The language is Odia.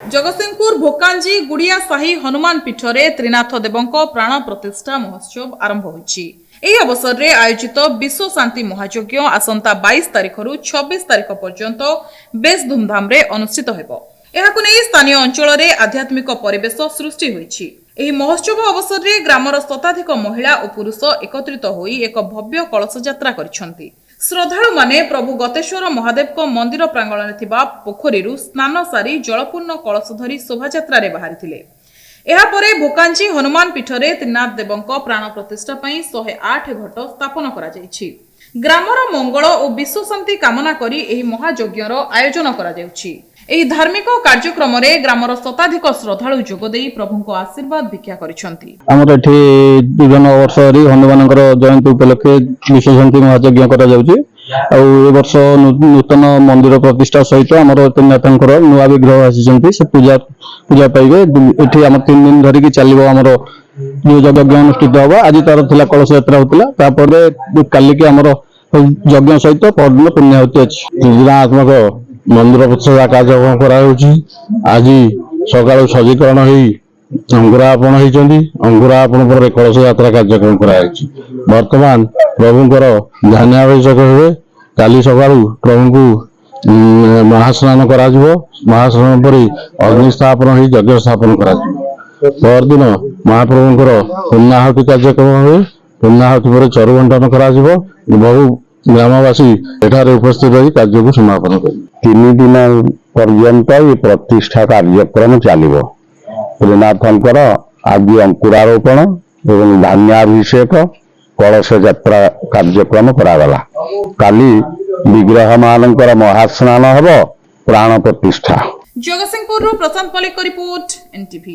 जगतसिंहपुर भोकांजी गुड़िया साही हनुमान पीठरे त्रिनाथ देवंक प्राण प्रतिष्ठा महोत्सव आरंभ होईछि। ଏହି ଅବସରରେ ଆୟୋଜିତ ବିଶ୍ୱ ଶାନ୍ତି ମହାଯଜ୍ଞ ଆସନ୍ତା 22 ତାରିଖରୁ 26 ତାରିଖ ପର୍ଯ୍ୟନ୍ତ ବେଶ ଧୁମଧାମରେ ଅନୁଷ୍ଠିତ ହେବ। ଏହାକୁ ନେଇ ସ୍ଥାନୀୟ ଅଞ୍ଚଳରେ ଆଧ୍ୟାତ୍ମିକ ପରିବେଶ ସୃଷ୍ଟି ହୋଇଛି। ଏହି ମହୋତ୍ସବ ଅବସରରେ ଗ୍ରାମର ଶତାଧିକ ମହିଳା ଓ ପୁରୁଷ એકତ୍ରିତ ହୋଇ ଏକ ଭବ୍ୟ କଳସ ଯାତ୍ରା କରିଛନ୍ତି। ଶ୍ରଦ୍ଧାଳୁମାନେ ପ୍ରଭୁ ଗତେଶ୍ୱର ମହାଦେବଙ୍କ ମନ୍ଦିର ପ୍ରାଙ୍ଗଣରେ ଥିବା ପୋଖରୀରୁ ସ୍ନାନ ସାରି ଜଳପୂର୍ଣ୍ଣ କଳସ ଧରି ଶୋଭାଯାତ୍ରାରେ ବାହାରିଥିଲେ। ଏହାପରେ ଭୋକାଞ୍ଜି ହନୁମାନ ପୀଠରେ ତ୍ରିନାଥ ଦେବଙ୍କ ପ୍ରାଣ ପ୍ରତିଷ୍ଠା ପାଇଁ 108 ଘଟ ସ୍ଥାପନ କରାଯାଇଛି। ଗ୍ରାମର ମଙ୍ଗଳ ଓ ବିଶ୍ୱ ଶାନ୍ତି କାମନା କରି ଏହି ମହାଯଜ୍ଞର ଆୟୋଜନ କରାଯାଉଛି। ଏହି ଧାର୍ମିକ କାର୍ଯ୍ୟକ୍ରମରେ ଗ୍ରାମର ଶତାଧିକ ଶ୍ରଦ୍ଧାଳୁ ଯୋଗଦେଇ ପ୍ରଭୁଙ୍କ ଆଶୀର୍ବାଦ ଭିକ୍ଷା କରିଛନ୍ତି। ଆମର ଏଠି ବିଭିନ୍ନ ବର୍ଷ ଧରି ହନୁମାନଙ୍କର ଜୟନ୍ତୀ ଉପଲକ୍ଷେ ବିଶ୍ୱ ଶାନ୍ତି ମହାଯଜ୍ଞ କରାଯାଉଛି। ଆଉ ଏ ବର୍ଷ ନୂତନ ମନ୍ଦିର ପ୍ରତିଷ୍ଠା ସହିତ ଆମର ତ୍ରିନାଥଙ୍କର ନୂଆ ବିଗ୍ରହ ଆସିଛନ୍ତି। ସେ ପୂଜା ପାଇବେ। ଏଠି ଆମର 3 ଦିନ ଧରିକି ଚାଲିବ ଆମର ଯଜ୍ଞ ଅନୁଷ୍ଠିତ ହବ। ଆଜି ତାର ଥିଲା କଳସ ଯାତ୍ରା ହଉଥିଲା। ତାପରେ କାଲିକି ଆମର ଯଜ୍ଞ ସହିତ ପରଦିନ ପୁଣ୍ୟାହୁତି ଅଛି। ତ୍ରିନାଥଙ୍କ ମନ୍ଦିର ପ୍ରତିଷ୍ଠା କାର୍ଯ୍ୟକ୍ରମ କରାଯାଉଛି। ଆଜି ସକାଳୁ ସଜ୍ଜୀକରଣ ହେଇ ଅଙ୍ଗୁରାର୍ପଣ ହେଇଛନ୍ତି। ଅଙ୍ଗୁରାର୍ପଣ ପରେ କଳସ ଯାତ୍ରା କାର୍ଯ୍ୟକ୍ରମ କରାଯାଇଛି। ବର୍ତ୍ତମାନ ପ୍ରଭୁଙ୍କର ଧ୍ୟାନାଭିଷେକ ହେବେ। କାଲି ସକାଳୁ ପ୍ରଭୁଙ୍କୁ ମହାସ୍ନାନ କରାଯିବ। ମହାସ୍ନାନ ପରେ ଅଗ୍ନି ସ୍ଥାପନ ହେଇ ଯଜ୍ଞ ସ୍ଥାପନ କରାଯିବ। ପରଦିନ ମହାପ୍ରଭୁଙ୍କର ପୂର୍ଣ୍ଣାହୁତି କାର୍ଯ୍ୟକ୍ରମ ହୁଏ। ପୂର୍ଣ୍ଣାହୁତି ପରେ ଚରୁ ବଣ୍ଟନ କରାଯିବ। ବହୁ ଗ୍ରାମବାସୀ ଏଠାରେ ଉପସ୍ଥିତ ରହି କାର୍ଯ୍ୟକୁ ସମାପନ କରିବେ। 3 ଦିନ ପର୍ଯ୍ୟନ୍ତ ଏ ପ୍ରତିଷ୍ଠା କାର୍ଯ୍ୟକ୍ରମ ଚାଲିବ। ତ୍ରିନାଥଙ୍କର ଆଜି ଅଙ୍କୁରାରୋପଣ ଏବଂ ଧାନ୍ୟାଭିଷେକ କଳସ ଯାତ୍ରା କାର୍ଯ୍ୟକ୍ରମ କରାଗଲା। କାଲି ବିଗ୍ରହ ମାନଙ୍କର ମହାସ୍ନାନ ହେବ, ପ୍ରାଣ ପ୍ରତିଷ୍ଠା। ଜଗତସିଂହପୁରରୁ ପ୍ରଶାନ୍ତ ମଲ୍ଲିକ ରିପୋର୍ଟ, NTV।